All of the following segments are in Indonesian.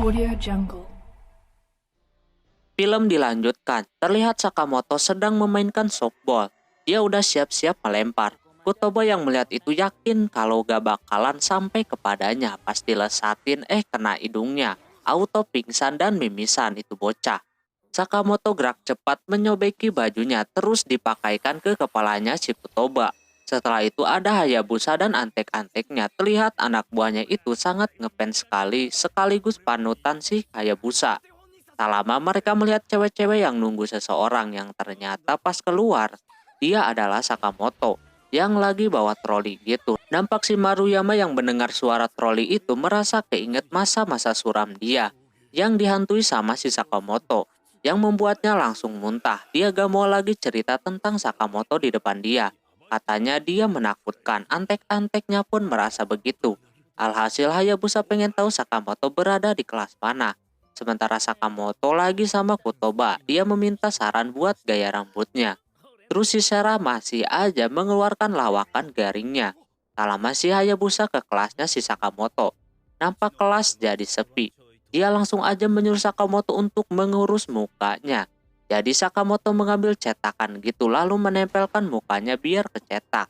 Audio Jungle. Film dilanjutkan, terlihat Sakamoto sedang memainkan softball. Dia udah siap-siap melempar. Kutoba yang melihat itu yakin kalau gak bakalan sampai kepadanya. Pas dilesatin kena hidungnya. Auto pingsan dan mimisan itu bocah. Sakamoto gerak cepat menyobeki bajunya terus dipakaikan ke kepalanya si Kutoba. Setelah itu ada Hayabusa dan antek-anteknya. Terlihat anak buahnya itu sangat ngefans sekali sekaligus panutan si Hayabusa. Tak lama mereka melihat cewek-cewek yang nunggu seseorang yang ternyata pas keluar, dia adalah Sakamoto yang lagi bawa troli gitu. Nampak si Maruyama yang mendengar suara troli itu merasa keinget masa-masa suram dia yang dihantui sama si Sakamoto yang membuatnya langsung muntah. Dia gak mau lagi cerita tentang Sakamoto di depan dia. Katanya dia menakutkan, antek-anteknya pun merasa begitu. Alhasil Hayabusa pengen tahu Sakamoto berada di kelas mana. Sementara Sakamoto lagi sama Kutoba, dia meminta saran buat gaya rambutnya. Terus si Sera masih aja mengeluarkan lawakan garingnya. Tak lama si Hayabusa ke kelasnya si Sakamoto. Nampak kelas jadi sepi. Dia langsung aja menyuruh Sakamoto untuk mengurus mukanya. Jadi Sakamoto mengambil cetakan gitu lalu menempelkan mukanya biar kecetak.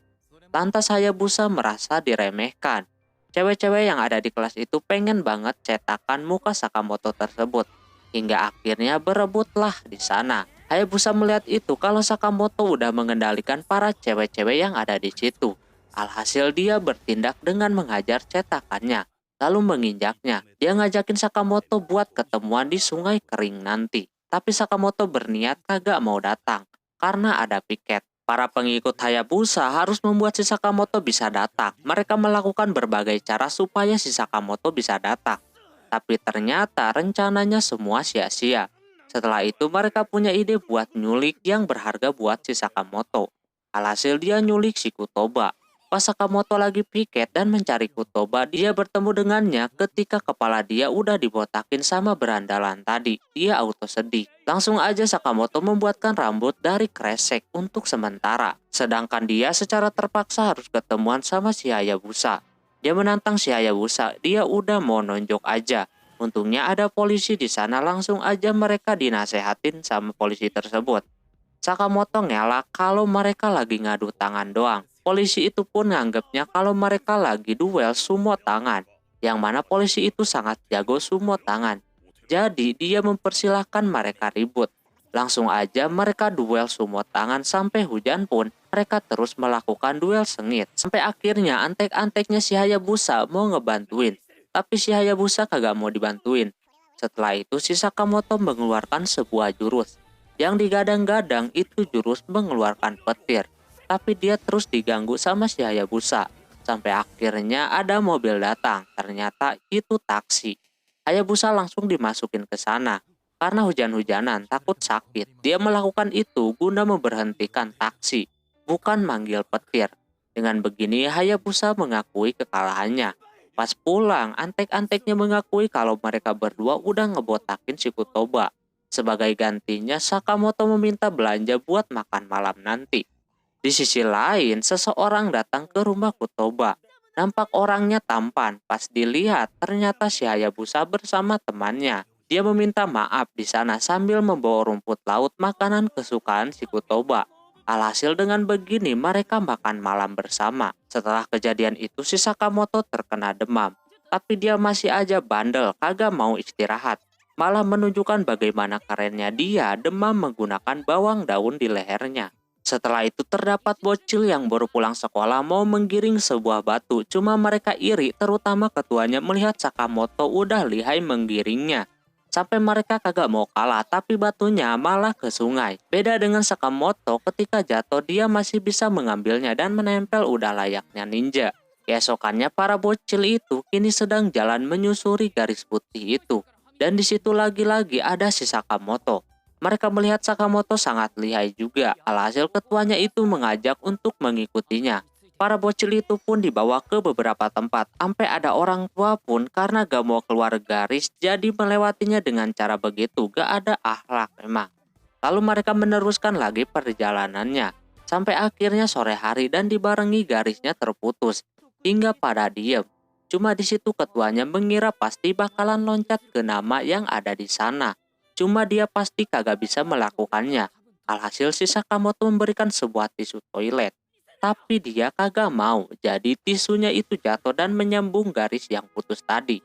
Lantas Hayabusa merasa diremehkan. Cewek-cewek yang ada di kelas itu pengen banget cetakan muka Sakamoto tersebut. Hingga akhirnya berebutlah di sana. Hayabusa melihat itu kalau Sakamoto udah mengendalikan para cewek-cewek yang ada di situ. Alhasil dia bertindak dengan menghajar cetakannya, lalu menginjaknya. Dia ngajakin Sakamoto buat ketemuan di sungai kering nanti. Tapi Sakamoto berniat kagak mau datang, karena ada piket. Para pengikut Hayabusa harus membuat si Sakamoto bisa datang. Mereka melakukan berbagai cara supaya si Sakamoto bisa datang. Tapi ternyata rencananya semua sia-sia. Setelah itu mereka punya ide buat nyulik yang berharga buat si Sakamoto. Alhasil dia nyulik si Kutoba. Pas Sakamoto lagi piket dan mencari Kutoba, dia bertemu dengannya ketika kepala dia udah dibotakin sama berandalan tadi. Dia auto sedih. Langsung aja Sakamoto membuatkan rambut dari kresek untuk sementara. Sedangkan dia secara terpaksa harus ketemuan sama si Hayabusa. Dia menantang si Hayabusa, dia udah mau nonjok aja. Untungnya ada polisi di sana, langsung aja mereka dinasehatin sama polisi tersebut. Sakamoto ngelak kalau mereka lagi ngadu tangan doang. Polisi itu pun nganggapnya kalau mereka lagi duel sumo tangan, yang mana polisi itu sangat jago sumo tangan. Jadi dia mempersilahkan mereka ribut. Langsung aja mereka duel sumo tangan sampai hujan pun mereka terus melakukan duel sengit. Sampai akhirnya antek-anteknya si Hayabusa mau ngebantuin, tapi si Hayabusa kagak mau dibantuin. Setelah itu si Sakamoto mengeluarkan sebuah jurus. Yang digadang-gadang itu jurus mengeluarkan petir. Tapi dia terus diganggu sama si Hayabusa. Sampai akhirnya ada mobil datang. Ternyata itu taksi. Hayabusa langsung dimasukin ke sana. Karena hujan-hujanan takut sakit. Dia melakukan itu guna memberhentikan taksi. Bukan manggil petir. Dengan begini Hayabusa mengakui kekalahannya. Pas pulang antek-anteknya mengakui kalau mereka berdua udah ngebotakin si Kutoba. Sebagai gantinya Sakamoto meminta belanja buat makan malam nanti. Di sisi lain, seseorang datang ke rumah Kutoba. Nampak orangnya tampan. Pas dilihat, ternyata si Hayabusa bersama temannya. Dia meminta maaf di sana sambil membawa rumput laut makanan kesukaan si Kutoba. Alhasil dengan begini mereka makan malam bersama. Setelah kejadian itu si Sakamoto terkena demam. Tapi dia masih aja bandel, kagak mau istirahat. Malah menunjukkan bagaimana kerennya dia demam menggunakan bawang daun di lehernya. Setelah itu terdapat bocil yang baru pulang sekolah mau menggiring sebuah batu. Cuma mereka iri, terutama ketuanya melihat Sakamoto udah lihai menggiringnya. Sampai mereka kagak mau kalah, tapi batunya malah ke sungai. Beda dengan Sakamoto, ketika jatuh dia masih bisa mengambilnya dan menempel udah layaknya ninja. Keesokannya para bocil itu kini sedang jalan menyusuri garis putih itu. Dan di situ lagi-lagi ada si Sakamoto. Mereka melihat Sakamoto sangat lihai juga. Alhasil ketuanya itu mengajak untuk mengikutinya. Para bocil itu pun dibawa ke beberapa tempat. Sampai ada orang tua pun karena gak mau keluar garis jadi melewatinya dengan cara begitu. Gak ada akhlak memang. Lalu mereka meneruskan lagi perjalanannya. Sampai akhirnya sore hari dan dibarengi garisnya terputus. Hingga pada diem. Cuma di situ ketuanya mengira pasti bakalan loncat ke nama yang ada di sana. Cuma dia pasti kagak bisa melakukannya. Alhasil si Sakamoto memberikan sebuah tisu toilet. Tapi dia kagak mau, jadi tisunya itu jatuh dan menyambung garis yang putus tadi.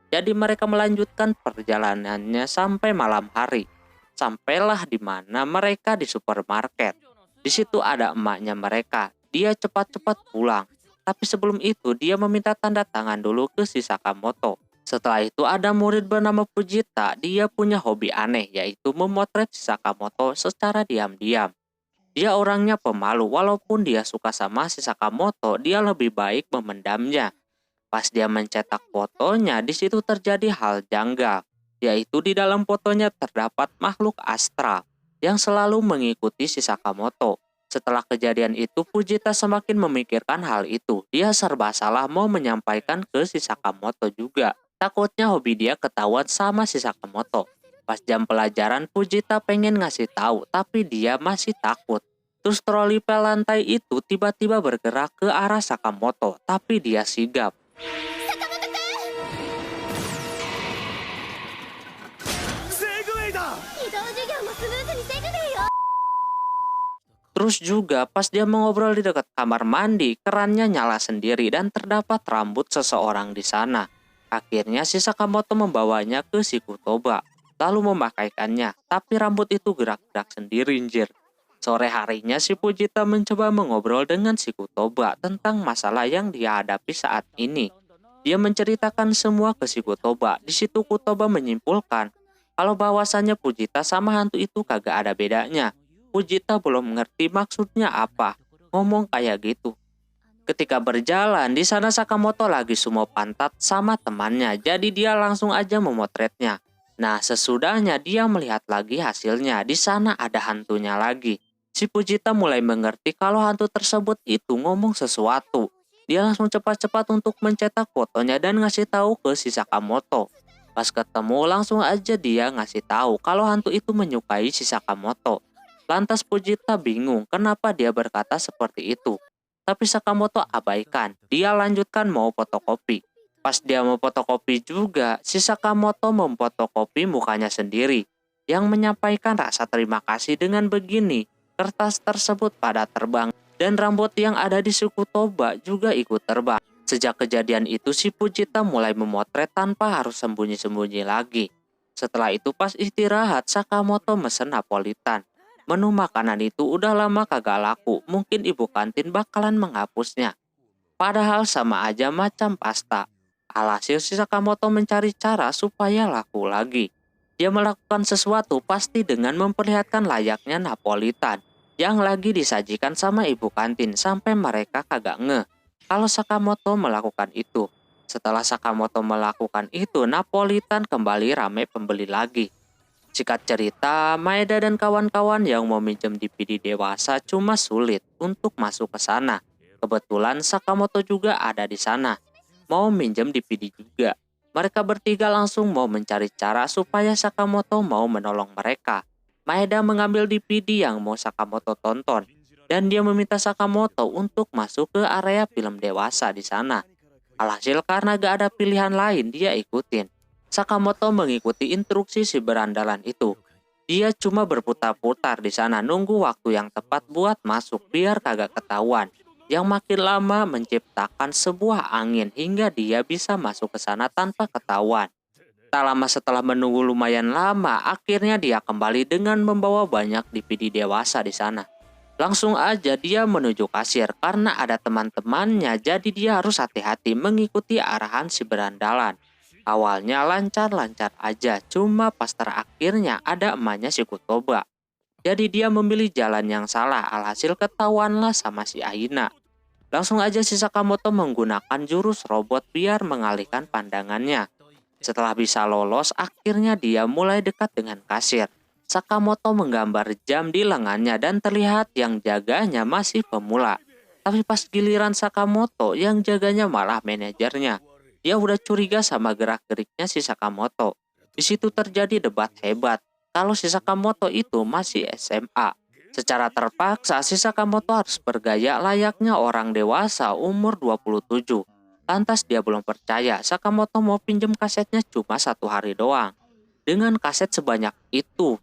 Jadi mereka melanjutkan perjalanannya sampai malam hari. Sampailah di mana mereka di supermarket. Di situ ada emaknya mereka. Dia cepat-cepat pulang. Tapi sebelum itu dia meminta tanda tangan dulu ke si Sakamoto. Setelah itu ada murid bernama Fujita. Dia punya hobi aneh, yaitu memotret si Sakamoto secara diam-diam. Dia orangnya pemalu, walaupun dia suka sama si Sakamoto, dia lebih baik memendamnya. Pas dia mencetak fotonya, di situ terjadi hal janggal, yaitu di dalam fotonya terdapat makhluk astral yang selalu mengikuti si Sakamoto. Setelah kejadian itu, Fujita semakin memikirkan hal itu. Dia serba salah mau menyampaikan ke si Sakamoto juga. Takutnya hobi dia ketahuan sama si Sakamoto. Pas jam pelajaran, Fujita pengen ngasih tahu, tapi dia masih takut. Terus troli pel lantai itu tiba-tiba bergerak ke arah Sakamoto, tapi dia sigap. Terus juga pas dia mengobrol di dekat kamar mandi, kerannya nyala sendiri dan terdapat rambut seseorang di sana. Akhirnya si Sakamoto membawanya ke si Kutoba, lalu memakaikannya, tapi rambut itu gerak-gerak sendiri anjir. Sore harinya si Fujita mencoba mengobrol dengan si Kutoba tentang masalah yang dia hadapi saat ini. Dia menceritakan semua ke si Kutoba. Di situ Kutoba menyimpulkan kalau bahwasannya Fujita sama hantu itu kagak ada bedanya. Fujita belum mengerti maksudnya apa ngomong kayak gitu. Ketika berjalan di sana Sakamoto lagi sumo pantat sama temannya, jadi dia langsung aja memotretnya. Nah, sesudahnya dia melihat lagi hasilnya, di sana ada hantunya lagi. Si Fujita mulai mengerti kalau hantu tersebut itu ngomong sesuatu. Dia langsung cepat-cepat untuk mencetak fotonya dan ngasih tahu ke si Sakamoto. Pas ketemu langsung aja dia ngasih tahu kalau hantu itu menyukai si Sakamoto. Lantas Fujita bingung kenapa dia berkata seperti itu. Tapi Sakamoto abaikan, dia lanjutkan mau fotokopi. Pas dia mau fotokopi juga, si Sakamoto memfotokopi mukanya sendiri. Yang menyampaikan rasa terima kasih dengan begini, kertas tersebut pada terbang. Dan rambut yang ada di suku Toba juga ikut terbang. Sejak kejadian itu si Fujita mulai memotret tanpa harus sembunyi-sembunyi lagi. Setelah itu pas istirahat, Sakamoto mesen Napolitan. Menu makanan itu udah lama kagak laku, mungkin ibu kantin bakalan menghapusnya. Padahal sama aja macam pasta. Alhasil si Sakamoto mencari cara supaya laku lagi. Dia melakukan sesuatu pasti dengan memperlihatkan layaknya Napolitan yang lagi disajikan sama ibu kantin sampai mereka kagak ngeh kalau Sakamoto melakukan itu. Setelah Sakamoto melakukan itu, Napolitan kembali ramai pembeli lagi. Singkat cerita, Maeda dan kawan-kawan yang mau minjem DVD dewasa cuma sulit untuk masuk ke sana. Kebetulan Sakamoto juga ada di sana, mau minjem DVD juga. Mereka bertiga langsung mau mencari cara supaya Sakamoto mau menolong mereka. Maeda mengambil DVD yang mau Sakamoto tonton, dan dia meminta Sakamoto untuk masuk ke area film dewasa di sana. Alhasil karena gak ada pilihan lain, dia ikutin. Sakamoto mengikuti instruksi si berandalan itu. Dia cuma berputar-putar di sana nunggu waktu yang tepat buat masuk biar kagak ketahuan. Yang makin lama menciptakan sebuah angin hingga dia bisa masuk ke sana tanpa ketahuan. Tak lama setelah menunggu lumayan lama, akhirnya dia kembali dengan membawa banyak DVD dewasa di sana. Langsung aja dia menuju kasir karena ada teman-temannya, jadi dia harus hati-hati mengikuti arahan si berandalan. Awalnya lancar-lancar aja, cuma pas terakhirnya ada emaknya si Kutoba. Jadi dia memilih jalan yang salah, alhasil ketahuanlah sama si Aina. Langsung aja si Sakamoto menggunakan jurus robot biar mengalihkan pandangannya. Setelah bisa lolos, akhirnya dia mulai dekat dengan kasir. Sakamoto menggambar jam di lengannya dan terlihat yang jaganya masih pemula. Tapi pas giliran Sakamoto, yang jaganya malah manajernya. Dia udah curiga sama gerak-geriknya si Sakamoto. Di situ terjadi debat hebat kalau si Sakamoto itu masih SMA. Secara terpaksa si Sakamoto harus bergaya layaknya orang dewasa umur 27. Lantas dia belum percaya Sakamoto mau pinjam kasetnya cuma 1 hari doang. Dengan kaset sebanyak itu,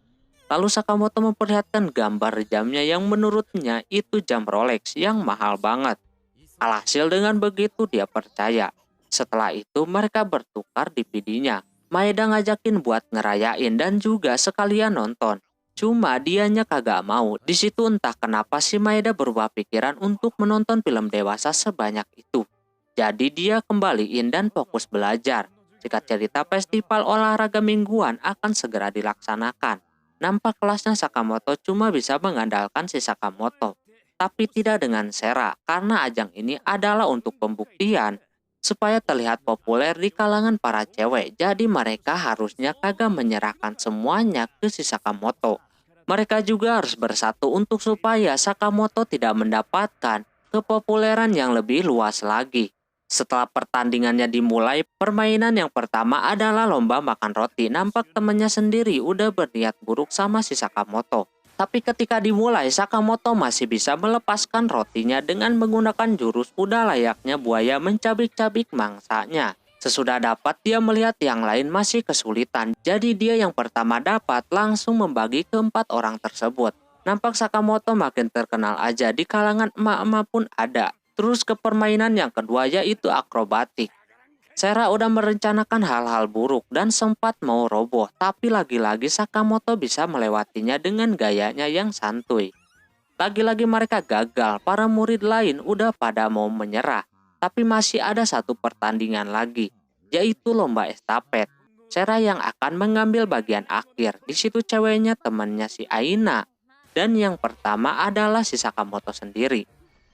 lalu Sakamoto memperlihatkan gambar jamnya yang menurutnya itu jam Rolex yang mahal banget. Alhasil dengan begitu dia percaya. Setelah itu mereka bertukar DVD-nya. Maeda ngajakin buat ngerayain dan juga sekalian nonton. Cuma dianya kagak mau. Di situ entah kenapa si Maeda berubah pikiran untuk menonton film dewasa sebanyak itu. Jadi dia kembaliin dan fokus belajar. Singkat cerita, festival olahraga mingguan akan segera dilaksanakan. Nampak kelasnya Sakamoto cuma bisa mengandalkan si Sakamoto, tapi tidak dengan Sera, karena ajang ini adalah untuk pembuktian supaya terlihat populer di kalangan para cewek. Jadi mereka harusnya kagak menyerahkan semuanya ke si Sakamoto. Mereka juga harus bersatu untuk supaya Sakamoto tidak mendapatkan kepopuleran yang lebih luas lagi. Setelah pertandingannya dimulai, permainan yang pertama adalah lomba makan roti. Nampak temannya sendiri udah berniat buruk sama si Sakamoto. Tapi ketika dimulai, Sakamoto masih bisa melepaskan rotinya dengan menggunakan jurus udah layaknya buaya mencabik-cabik mangsanya. Sesudah dapat, dia melihat yang lain masih kesulitan. Jadi dia yang pertama dapat langsung membagi ke 4 orang tersebut. Nampak Sakamoto makin terkenal aja, di kalangan emak-emak pun ada. Terus ke permainan yang kedua yaitu akrobatik. Sera udah merencanakan hal-hal buruk dan sempat mau roboh, tapi lagi-lagi Sakamoto bisa melewatinya dengan gayanya yang santuy. Lagi-lagi mereka gagal, para murid lain udah pada mau menyerah, tapi masih ada satu pertandingan lagi, yaitu lomba estafet. Sera yang akan mengambil bagian akhir. Di situ ceweknya temannya si Aina, dan yang pertama adalah si Sakamoto sendiri.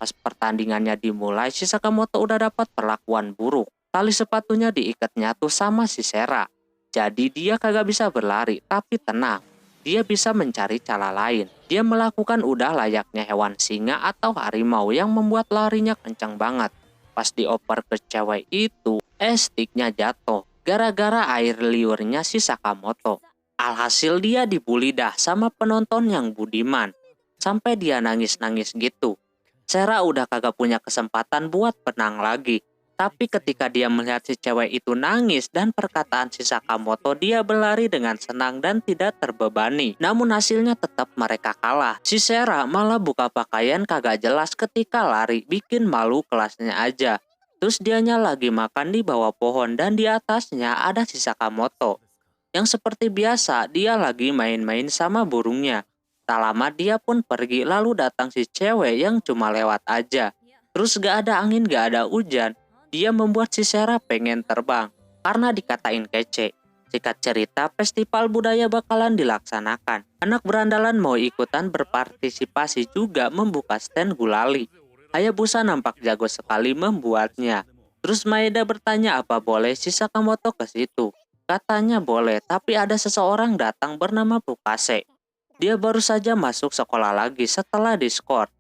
Pas pertandingannya dimulai, si Sakamoto udah dapat perlakuan buruk. Tali sepatunya diikat nyatu sama si Sera. Jadi dia kagak bisa berlari, tapi tenang. Dia bisa mencari cara lain. Dia melakukan udah layaknya hewan singa atau harimau yang membuat larinya kencang banget. Pas dioper ke cewek itu, sticknya jatuh. Gara-gara air liurnya si Sakamoto. Alhasil dia dibully dah sama penonton yang budiman. Sampai dia nangis-nangis gitu. Sera udah kagak punya kesempatan buat menang lagi. Tapi ketika dia melihat si cewek itu nangis dan perkataan si Sakamoto, dia berlari dengan senang dan tidak terbebani. Namun hasilnya tetap mereka kalah. Si Sera malah buka pakaian kagak jelas ketika lari, bikin malu kelasnya aja. Terus dianya lagi makan di bawah pohon dan di atasnya ada si Sakamoto. Yang seperti biasa dia lagi main-main sama burungnya. Tak lama dia pun pergi, lalu datang si cewek yang cuma lewat aja. Terus gak ada angin, gak ada hujan. Dia membuat si Sera pengen terbang karena dikatain kece. Singkat cerita, festival budaya bakalan dilaksanakan. Anak berandalan mau ikutan berpartisipasi juga membuka stand gulali. Hayabusa nampak jago sekali membuatnya. Terus Maeda bertanya apa boleh si Sakamoto ke situ. Katanya boleh, tapi ada seseorang datang bernama Fukase. Dia baru saja masuk sekolah lagi setelah diskor.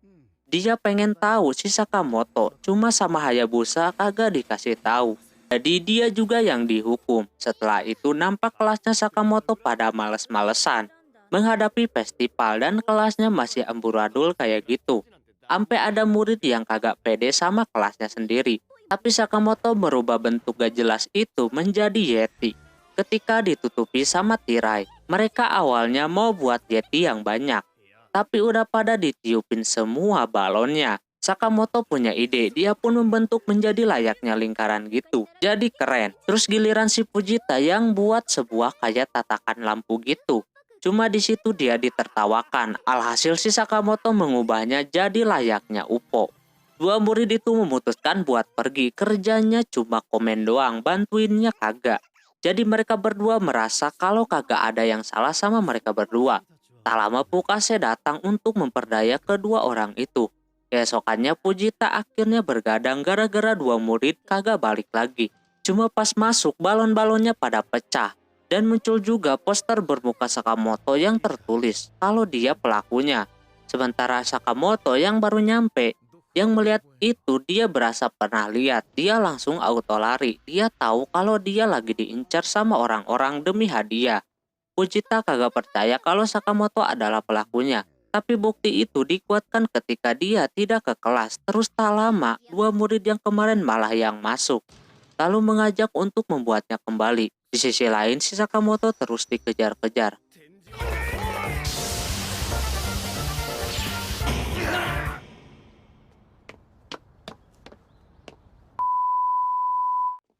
Dia pengen tahu si Sakamoto, cuma sama Hayabusa kagak dikasih tahu. Jadi dia juga yang dihukum. Setelah itu nampak kelasnya Sakamoto pada males-malesan menghadapi festival dan kelasnya masih amburadul kayak gitu. Sampai ada murid yang kagak pede sama kelasnya sendiri. Tapi Sakamoto merubah bentuk gak jelas itu menjadi Yeti. Ketika ditutupi sama tirai, mereka awalnya mau buat Yeti yang banyak, tapi udah pada ditiupin semua balonnya. Sakamoto punya ide, dia pun membentuk menjadi layaknya lingkaran gitu. Jadi keren. Terus giliran si Fujita yang buat sebuah kayak tatakan lampu gitu. Cuma di situ dia ditertawakan. Alhasil si Sakamoto mengubahnya jadi layaknya UFO. Dua murid itu memutuskan buat pergi, kerjanya cuma komen doang, bantuinnya kagak. Jadi mereka berdua merasa kalau kagak ada yang salah sama mereka berdua. Tak lama Fukase datang untuk memperdaya kedua orang itu. Keesokannya Fujita akhirnya bergadang gara-gara dua murid kagak balik lagi. Cuma pas masuk balon-balonnya pada pecah. Dan muncul juga poster bermuka Sakamoto yang tertulis kalau dia pelakunya. Sementara Sakamoto yang baru nyampe, yang melihat itu dia berasa pernah lihat. Dia langsung auto lari. Dia tahu kalau dia lagi diincar sama orang-orang demi hadiah. Fujita kagak percaya kalau Sakamoto adalah pelakunya. Tapi bukti itu dikuatkan ketika dia tidak ke kelas. Terus tak lama, dua murid yang kemarin malah yang masuk, lalu mengajak untuk membuatnya kembali. Di sisi lain, si Sakamoto terus dikejar-kejar.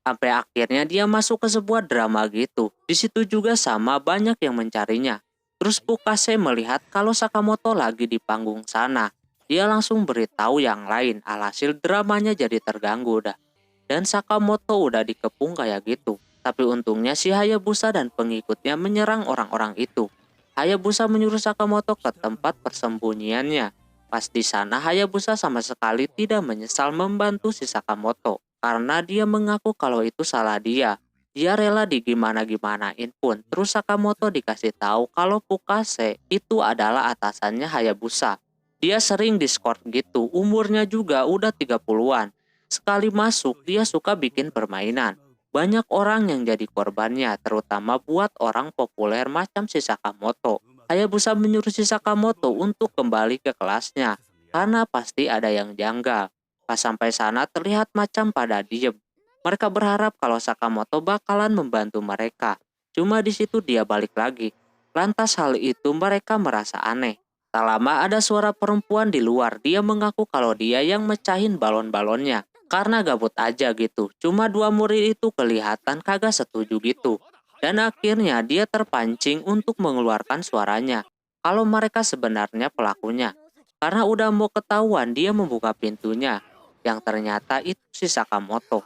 Sampai akhirnya dia masuk ke sebuah drama gitu. Di situ juga sama banyak yang mencarinya. Terus Pukase melihat kalau Sakamoto lagi di panggung sana. Dia langsung beritahu yang lain, alhasil dramanya jadi terganggu dah. Dan Sakamoto udah dikepung kayak gitu. Tapi untungnya si Hayabusa dan pengikutnya menyerang orang-orang itu. Hayabusa menyuruh Sakamoto ke tempat persembunyiannya. Pas di sana Hayabusa sama sekali tidak menyesal membantu si Sakamoto. Karena dia mengaku kalau itu salah dia. Dia rela digimana-gimanain pun. Terus Sakamoto dikasih tahu kalau Pukase itu adalah atasannya Hayabusa. Dia sering diskors gitu, umurnya juga udah 30-an. Sekali masuk, dia suka bikin permainan. Banyak orang yang jadi korbannya, terutama buat orang populer macam si Sakamoto. Hayabusa menyuruh si Sakamoto untuk kembali ke kelasnya, karena pasti ada yang janggal. Pas sampai sana terlihat macam pada diem. Mereka berharap kalau Sakamoto bakalan membantu mereka. Cuma di situ dia balik lagi. Lantas hal itu mereka merasa aneh. Tak lama ada suara perempuan di luar. Dia mengaku kalau dia yang mecahin balon-balonnya. Karena gabut aja gitu. Cuma dua murid itu kelihatan kagak setuju gitu. Dan akhirnya dia terpancing untuk mengeluarkan suaranya. Kalau mereka sebenarnya pelakunya. Karena udah mau ketahuan dia membuka pintunya. Yang ternyata itu si Sakamoto.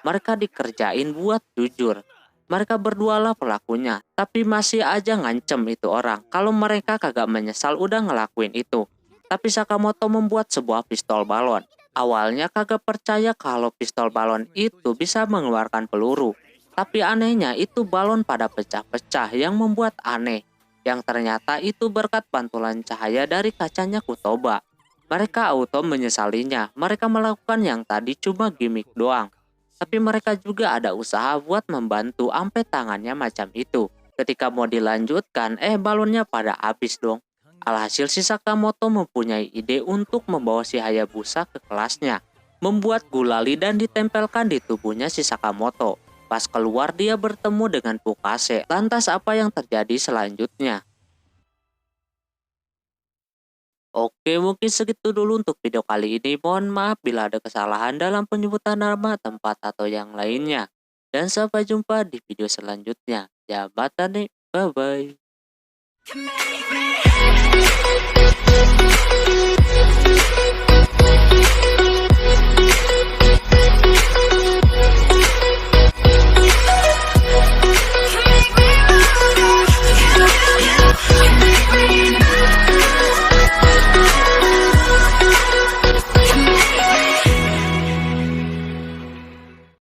Mereka dikerjain buat jujur. Mereka berdualah pelakunya, tapi masih aja ngancem itu orang kalau mereka kagak menyesal udah ngelakuin itu. Tapi Sakamoto membuat sebuah pistol balon. Awalnya kagak percaya kalau pistol balon itu bisa mengeluarkan peluru. Tapi anehnya itu balon pada pecah-pecah yang membuat aneh. Yang ternyata itu berkat pantulan cahaya dari kacanya Kutoba. Mereka auto menyesalinya. Mereka melakukan yang tadi cuma gimmick doang. Tapi mereka juga ada usaha buat membantu sampai tangannya macam itu. Ketika mau dilanjutkan, balonnya pada habis dong. Alhasil si Sakamoto mempunyai ide untuk membawa si Hayabusa ke kelasnya. Membuat gulali dan ditempelkan di tubuhnya si Sakamoto. Pas keluar dia bertemu dengan Pukase. Lantas apa yang terjadi selanjutnya? Oke, mungkin segitu dulu untuk video kali ini. Mohon maaf bila ada kesalahan dalam penyebutan nama, tempat, atau yang lainnya. Dan sampai jumpa di video selanjutnya. Jabatan nih, bye-bye.